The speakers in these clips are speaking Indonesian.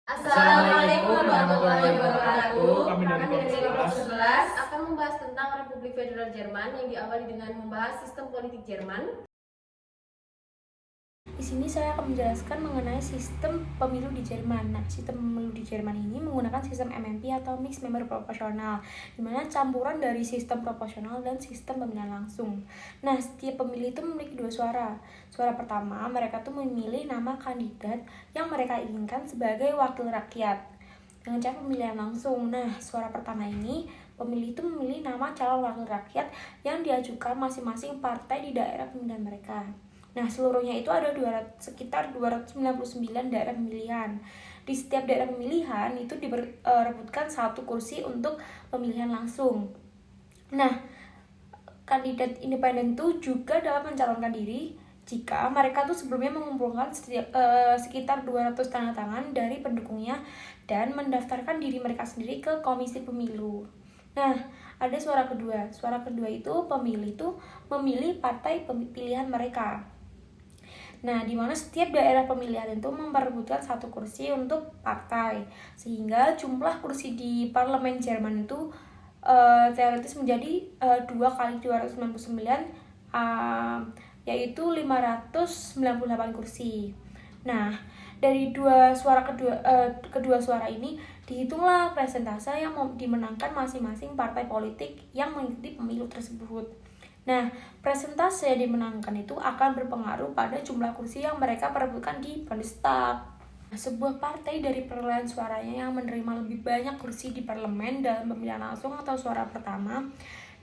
Assalamualaikum warahmatullahi wabarakatuh. Kami dari kelompok 11 akan membahas tentang Republik Federal Jerman yang diawali dengan membahas sistem politik Jerman. Di sini saya akan menjelaskan mengenai sistem pemilu di Jerman. Nah, sistem pemilu di Jerman ini menggunakan sistem MMP atau Mixed Member Proportional, di mana campuran dari sistem proporsional dan sistem pemilihan langsung. Nah, setiap pemilih itu memiliki dua suara. Suara pertama, mereka tuh memilih nama kandidat yang mereka inginkan sebagai wakil rakyat dengan cara pemilihan langsung. Nah, suara pertama ini pemilih itu memilih nama calon wakil rakyat yang diajukan masing-masing partai di daerah pemilihan mereka. Nah, seluruhnya itu ada sekitar 299 daerah pemilihan. Di setiap daerah pemilihan itu diperebutkan satu kursi untuk pemilihan langsung. Nah, kandidat independen itu juga dapat mencalonkan diri jika mereka tuh sebelumnya mengumpulkan sekitar 200 tanda tangan dari pendukungnya dan mendaftarkan diri mereka sendiri ke komisi pemilu. Nah, ada suara kedua. Suara kedua itu pemilih itu memilih partai pilihan mereka. Nah, di mana setiap daerah pemilihan itu memperebutkan satu kursi untuk partai, sehingga jumlah kursi di parlemen Jerman itu teoritis menjadi 2 kali 299, yaitu 598 kursi. Nah, dari kedua suara ini dihitunglah persentase yang dimenangkan masing-masing partai politik yang mengikuti pemilu tersebut. Nah, persentase yang dimenangkan itu akan berpengaruh pada jumlah kursi yang mereka perebutkan di Bundestag. Sebuah partai dari perolehan suaranya yang menerima lebih banyak kursi di parlemen dalam pemilihan langsung atau suara pertama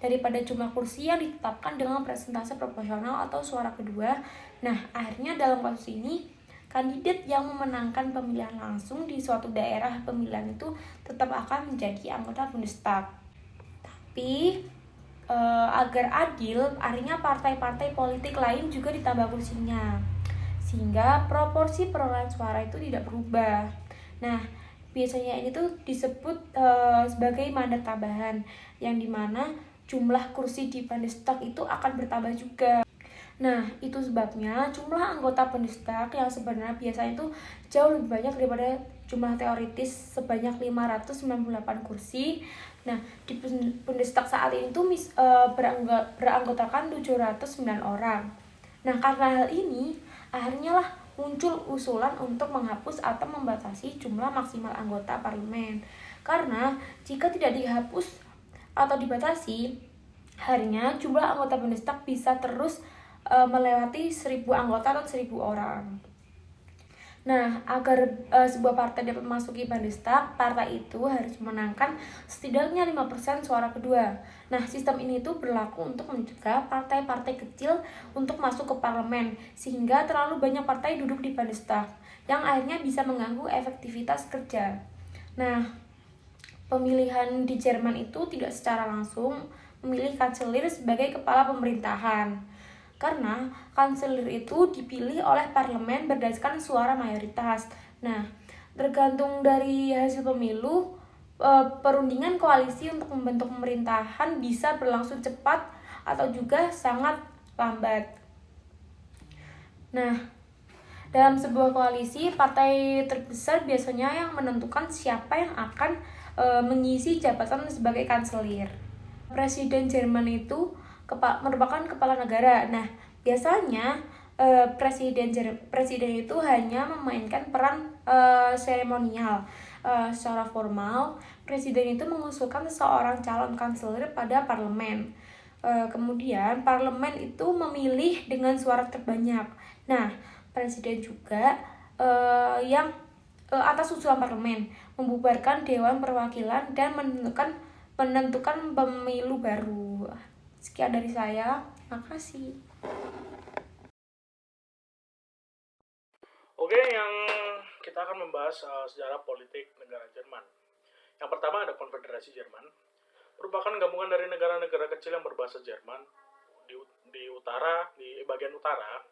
daripada jumlah kursi yang ditetapkan dengan persentase proporsional atau suara kedua. Nah, akhirnya dalam kasus ini, kandidat yang memenangkan pemilihan langsung di suatu daerah pemilihan itu tetap akan menjadi anggota Bundestag. Tapi agar adil, artinya partai-partai politik lain juga ditambah kursinya, sehingga proporsi perolehan suara itu tidak berubah. Nah, biasanya ini tuh disebut sebagai mandat tambahan, yang dimana jumlah kursi di Bundestag itu akan bertambah juga. Nah, itu sebabnya jumlah anggota Bundestag yang sebenarnya biasanya itu jauh lebih banyak daripada jumlah teoritis sebanyak 598 kursi. Nah, di Bundestag saat ini tuh beranggotakan 709 orang. Nah, karena hal ini, akhirnya lah muncul usulan untuk menghapus atau membatasi jumlah maksimal anggota parlemen. Karena jika tidak dihapus atau dibatasi, harinya jumlah anggota Bundestag bisa terus melewati 1000 anggota atau 1000 orang. Nah, agar sebuah partai dapat memasuki Bundestag, partai itu harus memenangkan setidaknya 5% suara kedua. Nah, sistem ini tuh berlaku untuk mencegah partai-partai kecil untuk masuk ke parlemen, sehingga terlalu banyak partai duduk di Bundestag, yang akhirnya bisa mengganggu efektivitas kerja. Nah, pemilihan di Jerman itu tidak secara langsung memilih kanselir sebagai kepala pemerintahan, karena kanselir itu dipilih oleh parlemen berdasarkan suara mayoritas. Nah, tergantung dari hasil pemilu, perundingan koalisi untuk membentuk pemerintahan bisa berlangsung cepat atau juga sangat lambat. Nah, dalam sebuah koalisi, partai terbesar biasanya yang menentukan siapa yang akan mengisi jabatan sebagai kanselir. Presiden Jerman itu merupakan kepala negara. Nah, biasanya presiden itu hanya memainkan peran seremonial. Secara formal, presiden itu mengusulkan seseorang calon kanselir pada parlemen. Kemudian parlemen itu memilih dengan suara terbanyak. Nah, presiden juga yang atas usulan parlemen membubarkan dewan perwakilan dan menentukan pemilu baru. Sekian dari saya, makasih. Oke, yang kita akan membahas sejarah politik negara Jerman. Yang pertama ada Konfederasi Jerman, merupakan gabungan dari negara-negara kecil yang berbahasa Jerman di bagian utara,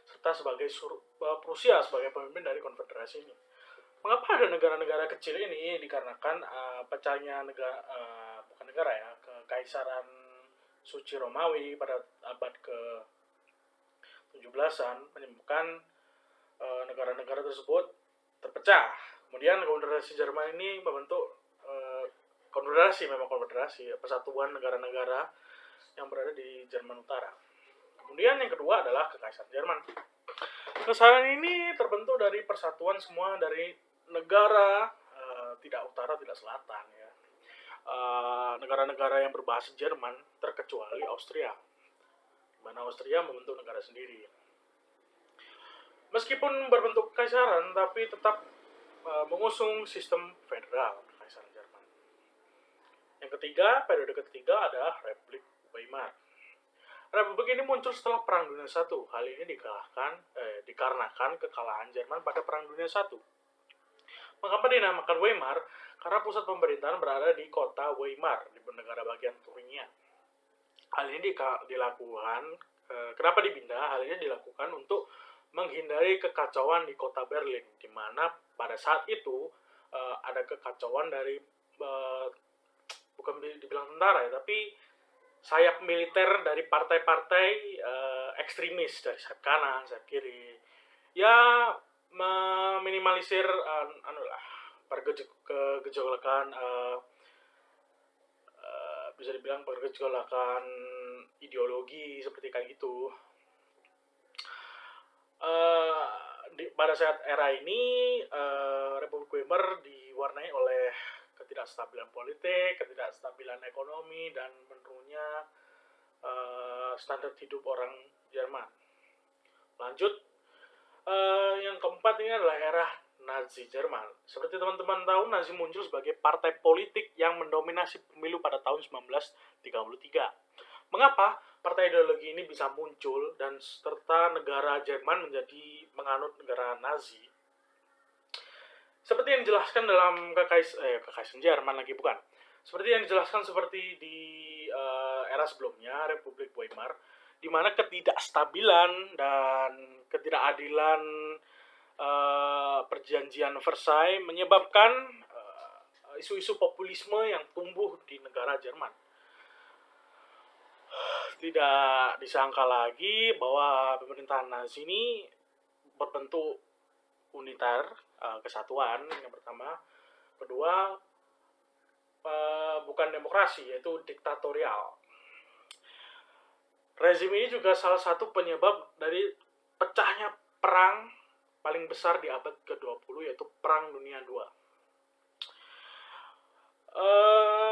serta sebagai Prusia sebagai pemimpin dari konfederasi ini. Mengapa ada negara-negara kecil ini? Dikarenakan pecahnya Kekaisaran Suci Romawi pada abad ke-17 menyebabkan negara-negara tersebut terpecah. Kemudian Konfederasi Jerman ini membentuk konfederasi, persatuan negara-negara yang berada di Jerman Utara. Kemudian yang kedua adalah Kekaisaran Jerman. Kekaisaran ini terbentuk dari persatuan semua dari negara, tidak utara, tidak selatan ya. Negara-negara yang berbahasa Jerman terkecuali Austria, di mana Austria membentuk negara sendiri. Meskipun berbentuk kekaisaran, tapi tetap mengusung sistem federal Kekaisaran Jerman. Yang ketiga, periode ketiga adalah Republik Weimar. Republik ini muncul setelah Perang Dunia I. Hal ini dikarenakan kekalahan Jerman pada Perang Dunia I. Mengapa dinamakan Weimar? Karena pusat pemerintahan berada di kota Weimar, di negara bagian Thuringia. Hal ini dilakukan, kenapa dipindah? Hal ini dilakukan untuk menghindari kekacauan di kota Berlin, di mana pada saat itu ada kekacauan dari bukan dibilang tentara ya, tapi sayap militer dari partai-partai ekstremis dari sayap kanan, sayap kiri, ya meminimalisir pergejolakan, bisa dibilang pergejolakan ideologi seperti kayak gitu. Pada saat era ini Republik Weimar diwarnai oleh ketidakstabilan politik, ketidakstabilan ekonomi, dan menurunnya standar hidup orang Jerman. Lanjut, yang keempat ini adalah era Nazi Jerman. Seperti teman-teman tahu, Nazi muncul sebagai partai politik yang mendominasi pemilu pada tahun 1933. Mengapa partai ideologi ini bisa muncul dan serta negara Jerman menjadi menganut negara Nazi? Seperti yang dijelaskan dalam Kekaisaran Jerman lagi, bukan. Seperti yang dijelaskan seperti di era sebelumnya, Republik Weimar, di mana ketidakstabilan dan ketidakadilan perjanjian Versailles menyebabkan isu-isu populisme yang tumbuh di negara Jerman. Tidak disangka lagi bahwa pemerintahan Nazi ini berbentuk uniter, kesatuan yang pertama. Kedua, bukan demokrasi, yaitu diktatorial. Rezim ini juga salah satu penyebab dari pecahnya perang paling besar di abad ke-20, yaitu Perang Dunia II.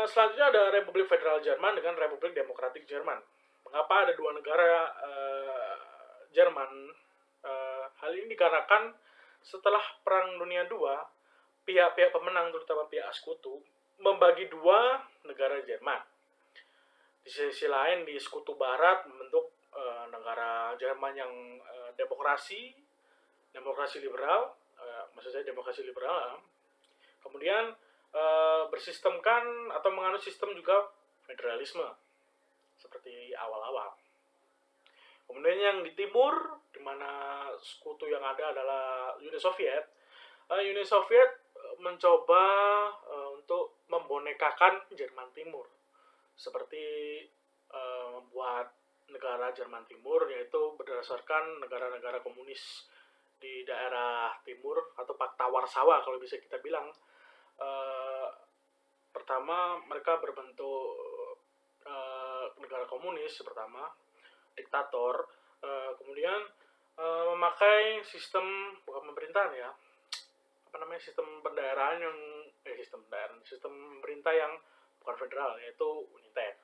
Selanjutnya ada Republik Federal Jerman dengan Republik Demokratik Jerman. Mengapa ada dua negara Jerman? Hal ini dikarenakan setelah Perang Dunia II, pihak-pihak pemenang, terutama pihak Sekutu, membagi dua negara Jerman. Di sisi lain, di Sekutu Barat membentuk negara Jerman yang demokrasi liberal, maksud saya demokrasi liberal. Kemudian bersistemkan atau menganut sistem juga federalisme seperti awal-awal. Kemudian yang di timur, di mana sekutu yang ada adalah Uni Soviet. Uni Soviet mencoba untuk membonekakan Jerman Timur, seperti membuat negara Jerman Timur, yaitu berdasarkan negara-negara komunis di daerah timur atau Pakta Warsawa kalau bisa kita bilang. Pertama, mereka berbentuk negara komunis pertama, diktator, kemudian memakai sistem, bukan pemerintahan ya, sistem pendaerahan yang sistem pemerintah yang bukan federal, yaitu uniter.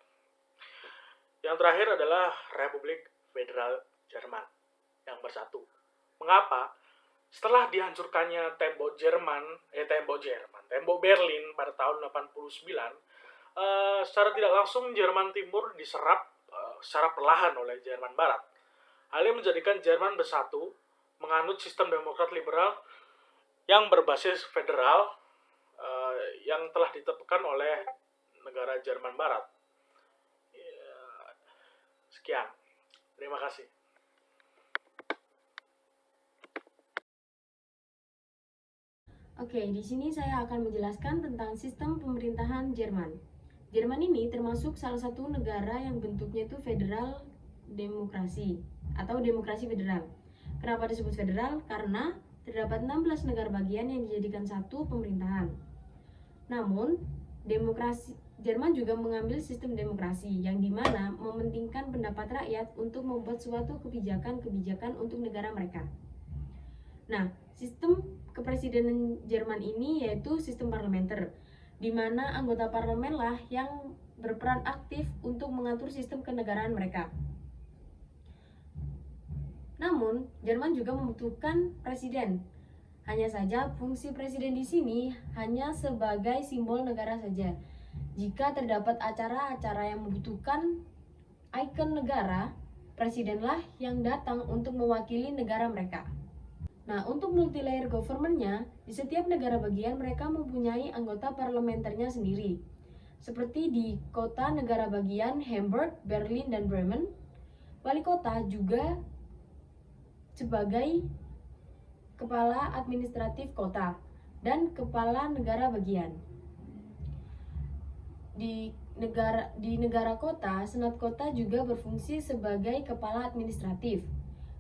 Yang terakhir adalah Republik Federal Jerman yang bersatu. Mengapa? Setelah dihancurkannya tembok Berlin pada tahun 89, secara tidak langsung Jerman Timur diserap secara perlahan oleh Jerman Barat. Hal ini menjadikan Jerman bersatu, menganut sistem demokrat liberal yang berbasis federal yang telah ditetapkan oleh negara Jerman Barat. Sekian. Terima kasih. Oke, di sini saya akan menjelaskan tentang sistem pemerintahan Jerman. Jerman ini termasuk salah satu negara yang bentuknya itu federal demokrasi atau demokrasi federal. Kenapa disebut federal? Karena terdapat 16 negara bagian yang dijadikan satu pemerintahan. Namun, Jerman juga mengambil sistem demokrasi yang dimana mementingkan pendapat rakyat untuk membuat suatu kebijakan-kebijakan untuk negara mereka. Nah, sistem kepresidenan Jerman ini yaitu sistem parlementer, di mana anggota parlemen lah yang berperan aktif untuk mengatur sistem kenegaraan mereka. Namun, Jerman juga membutuhkan presiden. Hanya saja fungsi presiden di sini hanya sebagai simbol negara saja. Jika terdapat acara-acara yang membutuhkan ikon negara, presidenlah yang datang untuk mewakili negara mereka. Nah, untuk multi-layer government-nya, di setiap negara bagian mereka mempunyai anggota parlementernya sendiri. Seperti di kota negara bagian Hamburg, Berlin, dan Bremen, wali kota juga sebagai kepala administratif kota dan kepala negara bagian. Di negara kota, senat kota juga berfungsi sebagai kepala administratif.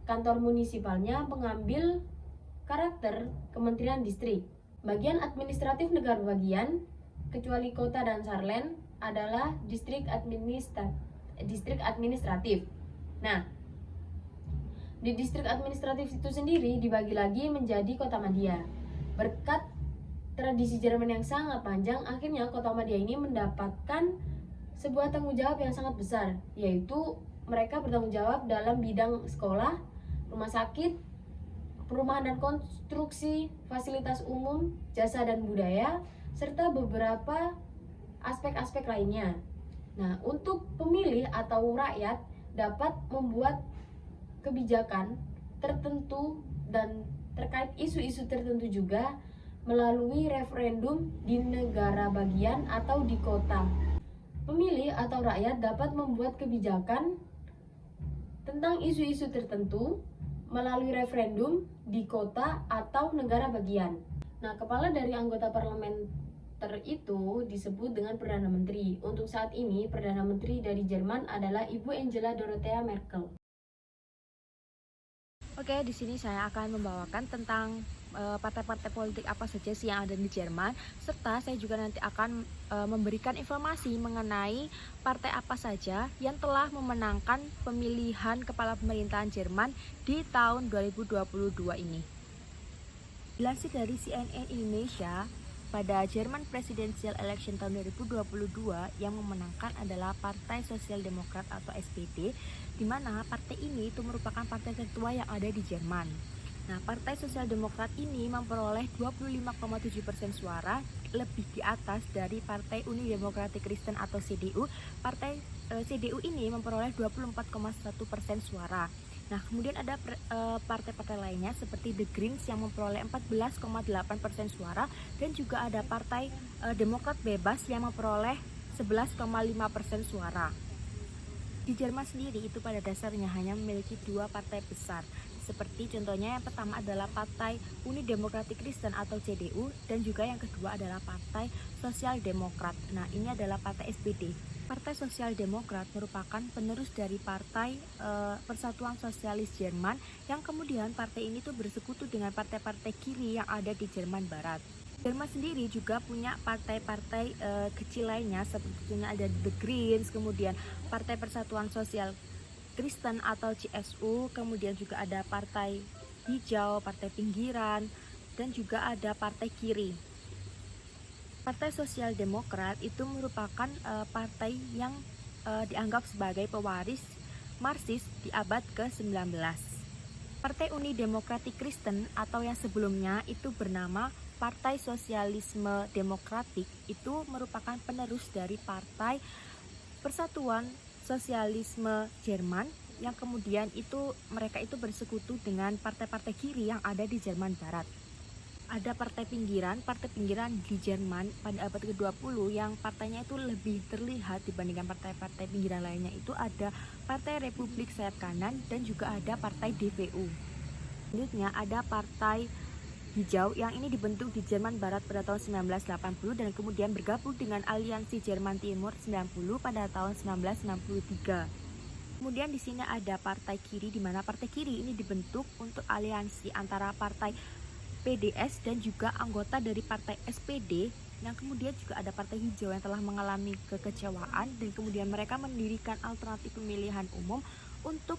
Kantor munisipalnya mengambil karakter kementerian distrik. Bagian administratif negara bagian, kecuali kota dan Saarland, adalah distrik administratif. Nah, di distrik administratif itu sendiri dibagi lagi menjadi kota madya. Berkat tradisi Jerman yang sangat panjang, akhirnya kota madya ini mendapatkan sebuah tanggung jawab yang sangat besar, yaitu mereka bertanggung jawab dalam bidang sekolah, rumah sakit, perumahan dan konstruksi, fasilitas umum, jasa dan budaya, serta beberapa aspek-aspek lainnya. Nah, untuk pemilih atau rakyat dapat membuat kebijakan tertentu dan terkait isu-isu tertentu juga melalui referendum di negara bagian atau di kota. Pemilih atau rakyat dapat membuat kebijakan tentang isu-isu tertentu melalui referendum di kota atau negara bagian. Nah, kepala dari anggota parlementer itu disebut dengan Perdana Menteri. Untuk saat ini, Perdana Menteri dari Jerman adalah Ibu Angela Dorothea Merkel. Oke, di sini saya akan membawakan tentang partai-partai politik apa saja sih yang ada di Jerman, serta saya juga nanti akan memberikan informasi mengenai partai apa saja yang telah memenangkan pemilihan kepala pemerintahan Jerman di tahun 2022 ini. Dilansir dari CNN Indonesia, pada German Presidential Election tahun 2022 yang memenangkan adalah Partai Sosial Demokrat atau SPD, di mana partai ini itu merupakan partai tertua yang ada di Jerman. Nah, Partai Sosial Demokrat ini memperoleh 25,7% suara, lebih di atas dari Partai Uni Demokratik Kristen atau CDU. Partai CDU ini memperoleh 24,1% suara. Nah, kemudian ada partai-partai lainnya seperti The Greens yang memperoleh 14,8% suara, dan juga ada Partai Demokrat Bebas yang memperoleh 11,5% suara. Di Jerman sendiri itu pada dasarnya hanya memiliki dua partai besar, seperti contohnya yang pertama adalah Partai Uni Demokratik Kristen atau CDU, dan juga yang kedua adalah Partai Sosial Demokrat. Nah, ini adalah Partai SPD. Partai Sosial Demokrat merupakan penerus dari Partai Persatuan Sosialis Jerman, yang kemudian partai ini tuh bersekutu dengan partai-partai kiri yang ada di Jerman Barat. Jerman sendiri juga punya partai-partai kecil lainnya, seperti ada The Greens, kemudian Partai Persatuan Sosial Kristen atau CSU, kemudian juga ada Partai Hijau, Partai Pinggiran, dan juga ada Partai Kiri. Partai Sosial Demokrat itu merupakan partai yang dianggap sebagai pewaris Marxis di abad ke-19. Partai Uni Demokratik Kristen atau yang sebelumnya itu bernama Partai Sosialisme Demokratik itu merupakan penerus dari Partai Persatuan Sosialisme Jerman, yang kemudian mereka itu bersekutu dengan partai-partai kiri yang ada di Jerman Barat. Ada partai pinggiran di Jerman pada abad ke-20 yang partainya itu lebih terlihat dibandingkan partai-partai pinggiran lainnya. Itu ada Partai Republik Sayap Kanan dan juga ada Partai DVU. Selanjutnya ada Partai Hijau yang ini dibentuk di Jerman Barat pada tahun 1980 dan kemudian bergabung dengan Aliansi Jerman Timur 90 pada tahun 1993. Kemudian di sini ada Partai Kiri, di mana Partai Kiri ini dibentuk untuk aliansi antara Partai PDS dan juga anggota dari partai SPD, yang kemudian juga ada partai hijau yang telah mengalami kekecewaan dan kemudian mereka mendirikan alternatif pemilihan umum untuk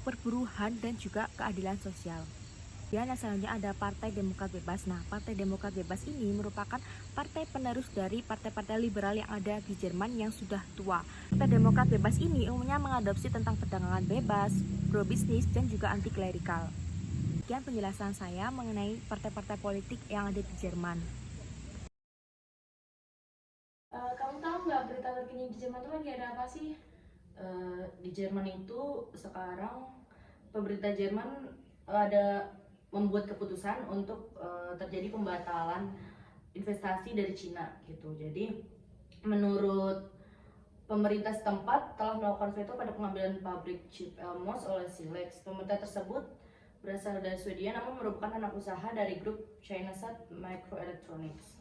perburuhan dan juga keadilan sosial. Dan selanjutnya ada Partai Demokrat Bebas. Nah, Partai Demokrat Bebas ini merupakan partai penerus dari partai-partai liberal yang ada di Jerman yang sudah tua. Partai Demokrat Bebas ini umumnya mengadopsi tentang perdagangan bebas, pro bisnis, dan juga anti klerikal. Sekian penjelasan saya mengenai partai-partai politik yang ada di Jerman. Kamu tahu nggak berita terkini di Jerman tuh lagi ada apa sih? Di Jerman itu sekarang pemerintah Jerman ada membuat keputusan untuk terjadi pembatalan investasi dari Cina gitu. Jadi menurut pemerintah setempat telah melakukan veto pada pengambilan pabrik chip Elmos oleh Silex. Pemerintah tersebut berasal dari Swedia namun merupakan anak usaha dari grup ChinaSat Microelectronics.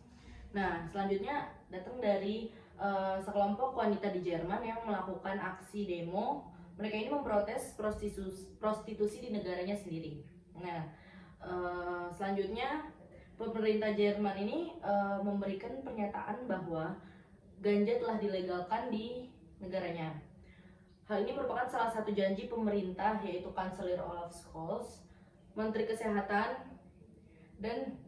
Nah, selanjutnya datang dari sekelompok wanita di Jerman yang melakukan aksi demo. Mereka ini memprotes prostitusi di negaranya sendiri. Nah, selanjutnya pemerintah Jerman ini memberikan pernyataan bahwa ganja telah dilegalkan di negaranya. Hal ini merupakan salah satu janji pemerintah, yaitu Kanselir Olaf Scholz, Menteri Kesehatan, dan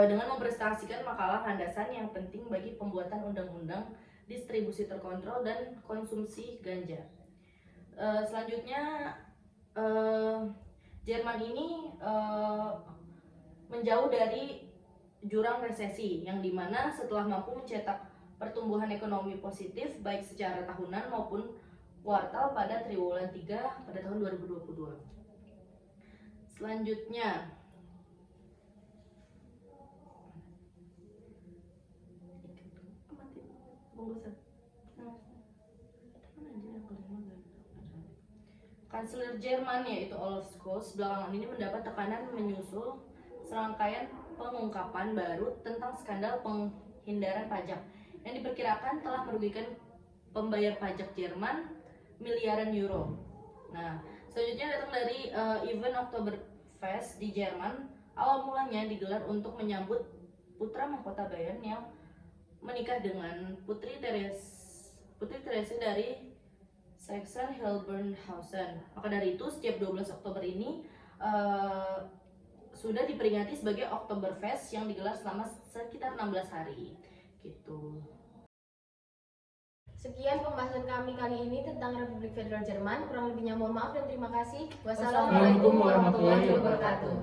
dengan mempresentasikan makalah landasan yang penting bagi pembuatan undang-undang distribusi terkontrol dan konsumsi ganja. Selanjutnya Jerman ini menjauh dari jurang resesi, yang dimana setelah mampu mencetak pertumbuhan ekonomi positif baik secara tahunan maupun kuartal pada triwulan 3 pada tahun 2022. Selanjutnya Kanselir Jerman yaitu Olaf Scholz belakangan ini mendapat tekanan menyusul serangkaian pengungkapan baru tentang skandal penghindaran pajak yang diperkirakan telah merugikan pembayar pajak Jerman miliaran euro. Nah, selanjutnya datang dari event Oktoberfest di Jerman. Awal mulanya digelar untuk menyambut putra mahkota Bayern yang menikah dengan Putri Therese dari Sachsen-Hildburghausen. Maka dari itu setiap 12 Oktober ini sudah diperingati sebagai Oktoberfest yang digelar selama sekitar 16 hari gitu. Sekian pembahasan kami kali ini tentang Republik Federal Jerman. Kurang lebihnya mohon maaf dan terima kasih. Wassalamualaikum warahmatullahi wabarakatuh.